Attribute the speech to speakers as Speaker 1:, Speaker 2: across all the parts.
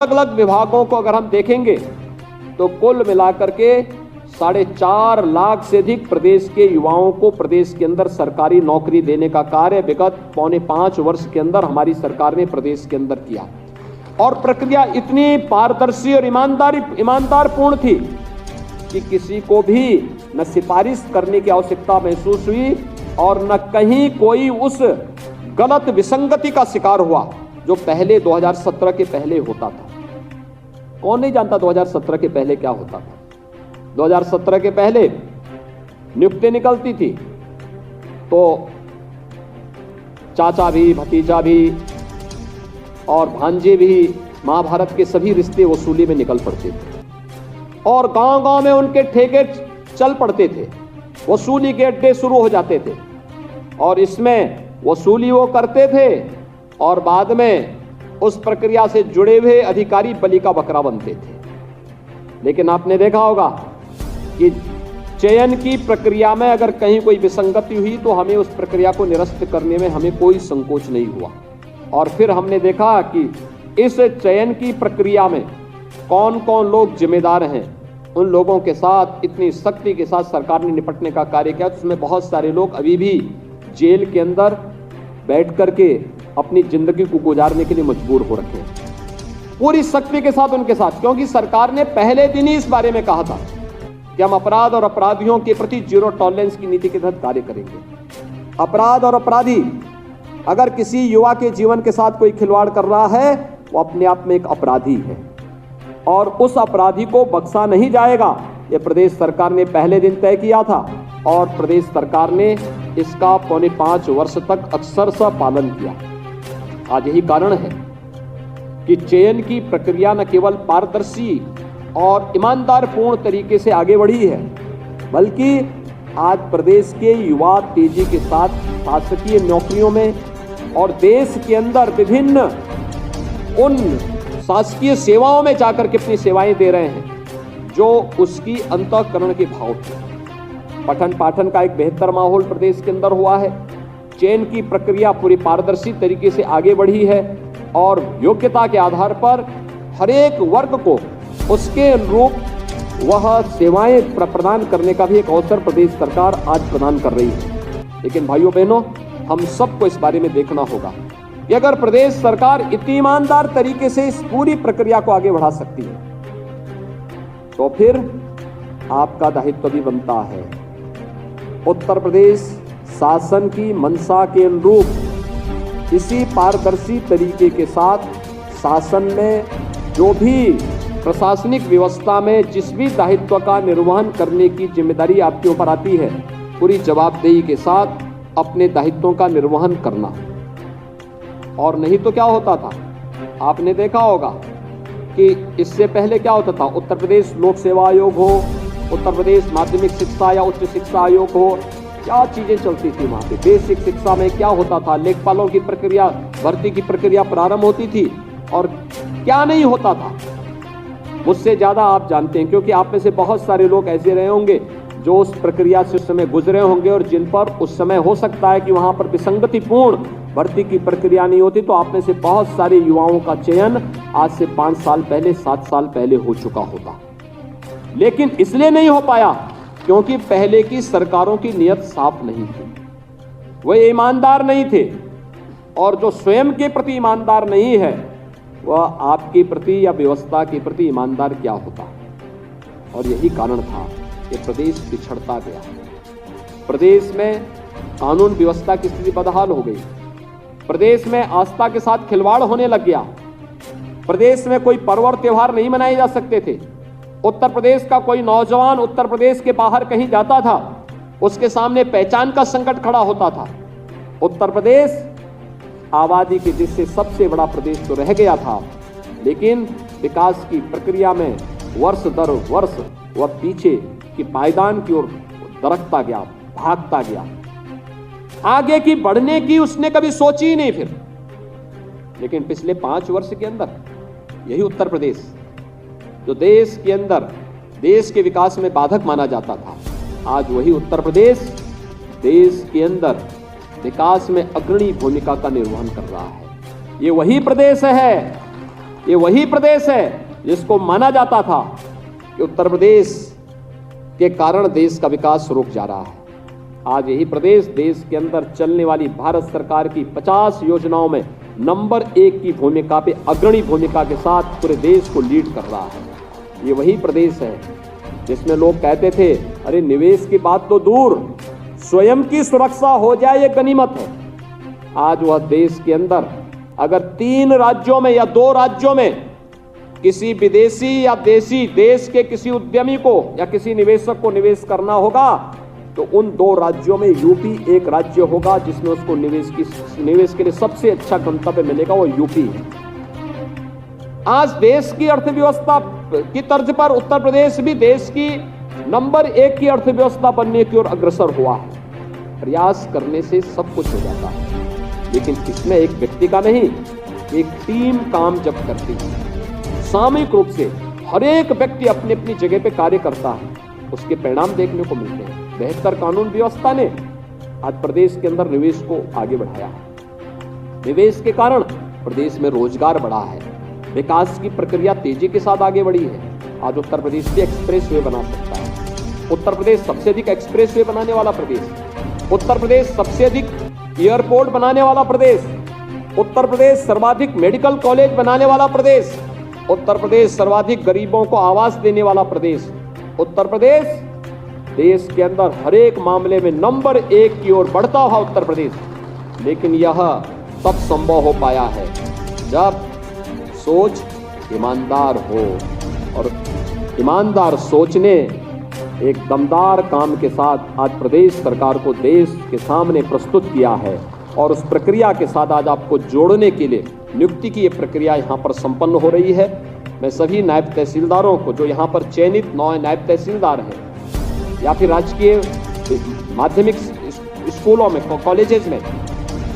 Speaker 1: अलग अलग विभागों को अगर हम देखेंगे तो कुल मिलाकर के 4.5 लाख से अधिक प्रदेश के युवाओं को प्रदेश के अंदर सरकारी नौकरी देने का कार्य विगत 4.5 वर्ष के अंदर हमारी सरकार ने प्रदेश के अंदर किया। और प्रक्रिया इतनी पारदर्शी और ईमानदारपूर्ण थी कि किसी को भी न सिफारिश करने की आवश्यकता महसूस हुई और न कहीं कोई उस गलत विसंगति का शिकार हुआ जो पहले 2017 के पहले होता था। कौन नहीं जानता 2017 के पहले क्या होता था। 2017 के पहले नियुक्ति निकलती थी तो चाचा भी, भतीजा भी और भांजे भी, महाभारत के सभी रिश्ते वसूली में निकल पड़ते थे और गांव-गांव में उनके ठेके चल पड़ते थे, वसूली के अड्डे शुरू हो जाते थे और इसमें वसूली वो करते थे और बाद में उस प्रक्रिया से जुड़े हुए अधिकारी बलि का बकरा बनते थे। लेकिन आपने देखा होगा कि चयन की प्रक्रिया में अगर कहीं कोई विसंगति हुई तो हमें उस प्रक्रिया को निरस्त करने में हमें कोई संकोच नहीं हुआ। और फिर हमने देखा कि इस चयन की प्रक्रिया में कौन कौन लोग जिम्मेदार हैं, उन लोगों के साथ इतनी सख्ती के साथ सरकार ने निपटने का कार्य किया। तो उसमें बहुत सारे लोग अभी भी जेल के अंदर बैठ करके अपनी जिंदगी को गुजारने के लिए मजबूर हो रखे हैं, पूरी सख्ती के साथ उनके साथ, क्योंकि सरकार ने पहले दिन ही इस बारे में कहा था कि हम अपराध और अपराधियों के प्रति जीरो टॉलरेंस की नीति के तहत कार्य करेंगे। अपराध और अपराधी, अगर किसी युवा के जीवन के साथ कोई खिलवाड़ कर रहा है वो अपने आप में एक अपराधी है और उस अपराधी को बख्शा नहीं जाएगा। ये प्रदेश सरकार ने पहले दिन तय किया था और प्रदेश सरकार ने इसका 4.5 वर्ष तक अक्षरशः पालन किया। आज यही कारण है कि चयन की प्रक्रिया न केवल पारदर्शी और ईमानदारपूर्ण तरीके से आगे बढ़ी है, बल्कि आज प्रदेश के युवा तेजी के साथ शासकीय नौकरियों में और देश के अंदर विभिन्न उन शासकीय सेवाओं में जाकर के अपनी सेवाएं दे रहे हैं जो उसकी अंतःकरण के भाव थे। पठन पाठन का एक बेहतर माहौल प्रदेश के अंदर हुआ है। चयन की प्रक्रिया पूरी पारदर्शी तरीके से आगे बढ़ी है और योग्यता के आधार पर हर एक वर्ग को उसके अनुरूप वह सेवाएं प्रदान करने का भी एक अवसर प्रदेश सरकार आज प्रदान कर रही है। लेकिन भाइयों बहनों, हम सबको इस बारे में देखना होगा कि अगर प्रदेश सरकार इतनी ईमानदार तरीके से इस पूरी प्रक्रिया को आगे बढ़ा सकती है तो फिर आपका दायित्व भी बनता है उत्तर प्रदेश शासन की मंशा के अनुरूप इसी पारदर्शी तरीके के साथ शासन में जो भी प्रशासनिक व्यवस्था में जिस भी दायित्व का निर्वहन करने की जिम्मेदारी आपके ऊपर आती है, पूरी जवाबदेही के साथ अपने दायित्वों का निर्वहन करना। और नहीं तो क्या होता था, आपने देखा होगा कि इससे पहले क्या होता था, उत्तर प्रदेश लोक सेवा आयोग हो, उत्तर प्रदेश माध्यमिक शिक्षा या उच्च शिक्षा आयोग हो, क्या चीजें चलती थी वहां पे। बेसिक शिक्षा में क्या होता था, लेखपालों की प्रक्रिया, भर्ती की प्रक्रिया प्रारंभ होती थी और क्या नहीं होता था, मुझसे ज्यादा आप जानते हैं, क्योंकि आप में से बहुत सारे लोग ऐसे रहे होंगे जो उस प्रक्रिया से उस समय गुजरे होंगे और जिन पर उस समय हो सकता है कि वहां पर विसंगतिपूर्ण भर्ती की प्रक्रिया नहीं होती। तो आप में से बहुत सारे युवाओं का चयन आज से 5 साल पहले, 7 साल पहले हो चुका होता, लेकिन इसलिए नहीं हो पाया क्योंकि पहले की सरकारों की नीयत साफ नहीं थी, वे ईमानदार नहीं थे। और जो स्वयं के प्रति ईमानदार नहीं है वह आपके प्रति या व्यवस्था के प्रति ईमानदार क्या होता। और यही कारण था कि प्रदेश पिछड़ता गया, प्रदेश में कानून व्यवस्था की स्थिति बदहाल हो गई, प्रदेश में आस्था के साथ खिलवाड़ होने लग गया, प्रदेश में कोई पर्व और त्योहार नहीं मनाए जा सकते थे। उत्तर प्रदेश का कोई नौजवान उत्तर प्रदेश के बाहर कहीं जाता था, उसके सामने पहचान का संकट खड़ा होता था। उत्तर प्रदेश आबादी की दृष्टि से सबसे बड़ा प्रदेश तो रह गया था, लेकिन विकास की प्रक्रिया में वर्ष दर वर्ष वह पीछे की पायदान की ओर दरकता गया, भागता गया, आगे की बढ़ने की उसने कभी सोची ही नहीं फिर। लेकिन पिछले 5 वर्ष के अंदर यही उत्तर प्रदेश जो देश के अंदर देश के विकास में बाधक माना जाता था, आज वही उत्तर प्रदेश देश के अंदर विकास में अग्रणी भूमिका का निर्वहन कर रहा है। ये वही प्रदेश है ये वही प्रदेश है जिसको माना जाता था कि उत्तर प्रदेश के कारण देश का विकास रुक जा रहा है। आज यही प्रदेश देश के अंदर चलने वाली भारत सरकार की 50 योजनाओं में नंबर 1 की भूमिका पे अग्रणी भूमिका के साथ पूरे देश को लीड कर रहा है। ये वही प्रदेश है जिसमें लोग कहते थे अरे निवेश की बात तो दूर, स्वयं की सुरक्षा हो जाए ये गनीमत है। आज वह देश के अंदर अगर 3 राज्यों में या 2 राज्यों में किसी विदेशी या देशी देश के किसी उद्यमी को या किसी निवेशक को निवेश करना होगा तो उन 2 राज्यों में यूपी एक राज्य होगा जिसमें उसको निवेश के लिए सबसे अच्छा गंतव्य मिलेगा, वो यूपी है। आज देश की अर्थव्यवस्था की तर्ज पर उत्तर प्रदेश भी देश की नंबर 1 की अर्थव्यवस्था बनने की ओर अग्रसर हुआ है। प्रयास करने से सब कुछ हो जाता है, लेकिन इसमें एक व्यक्ति का नहीं, एक टीम काम जब करती है, सामूहिक रूप से हर एक व्यक्ति अपनी अपनी जगह पे कार्य करता है, उसके परिणाम देखने को मिलते हैं। बेहतर कानून व्यवस्था ने आज प्रदेश के अंदर निवेश को आगे बढ़ाया है। निवेश के कारण प्रदेश में रोजगार बढ़ा है, विकास की प्रक्रिया तेजी के साथ आगे बढ़ी है। आज उत्तर प्रदेश भी एक्सप्रेस वे बना सकता है। उत्तर प्रदेश सबसे अधिक एक्सप्रेस वे बनाने वाला प्रदेश, उत्तर प्रदेश सबसे अधिक एयरपोर्ट बनाने वाला प्रदेश, उत्तर प्रदेश सर्वाधिक मेडिकल कॉलेज बनाने वाला प्रदेश, उत्तर प्रदेश सर्वाधिक गरीबों को आवास देने वाला प्रदेश, उत्तर प्रदेश देश के अंदर हर एक मामले में नंबर 1 की ओर बढ़ता हुआ उत्तर प्रदेश। लेकिन यह तब संभव हो पाया है जब सोच ईमानदार हो, और ईमानदार सोच ने एक दमदार काम के साथ आज प्रदेश सरकार को देश के सामने प्रस्तुत किया है। और उस प्रक्रिया के साथ आज आपको जोड़ने के लिए नियुक्ति की ये प्रक्रिया यहाँ पर संपन्न हो रही है। मैं सभी नायब तहसीलदारों को, जो यहाँ पर चयनित 9 नायब तहसीलदार हैं या फिर राजकीय माध्यमिक स्कूलों में, कॉलेजेस में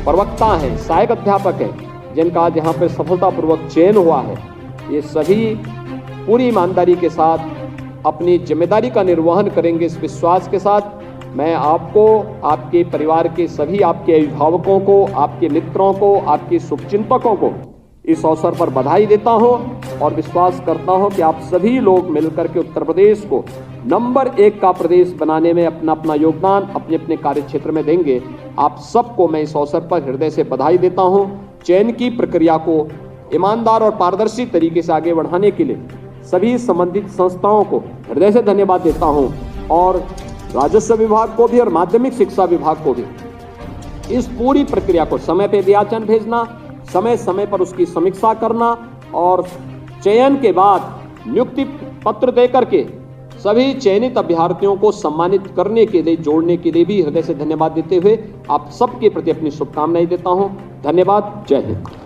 Speaker 1: प्रवक्ता हैं, सहायक अध्यापक हैं, जिनका आज यहाँ पर सफलतापूर्वक चयन हुआ है, ये सभी पूरी ईमानदारी के साथ अपनी जिम्मेदारी का निर्वहन करेंगे। इस विश्वास के साथ मैं आपको, आपके परिवार के सभी आपके अभिभावकों को, आपके मित्रों को, आपके शुभचिंतकों को इस अवसर पर बधाई देता हूं और विश्वास करता हूं कि आप सभी लोग मिलकर के उत्तर प्रदेश को नंबर 1 का प्रदेश बनाने में अपना अपना योगदान अपने अपने कार्य क्षेत्र में देंगे। आप सबको मैं इस अवसर पर हृदय से बधाई देता हूं। चयन की प्रक्रिया को ईमानदार और पारदर्शी तरीके से आगे बढ़ाने के लिए सभी संबंधित संस्थाओं को हृदय से धन्यवाद देता हूं और राजस्व विभाग को भी और माध्यमिक शिक्षा विभाग को भी इस पूरी प्रक्रिया को समय पे वियाचन भेजना, समय समय पर उसकी समीक्षा करना और चयन के बाद नियुक्ति पत्र देकर के सभी चयनित अभ्यर्थियों को सम्मानित करने के लिए, जोड़ने के लिए भी हृदय से धन्यवाद देते हुए आप सबके प्रति अपनी शुभकामनाएं देता हूं। धन्यवाद। जय हिंद।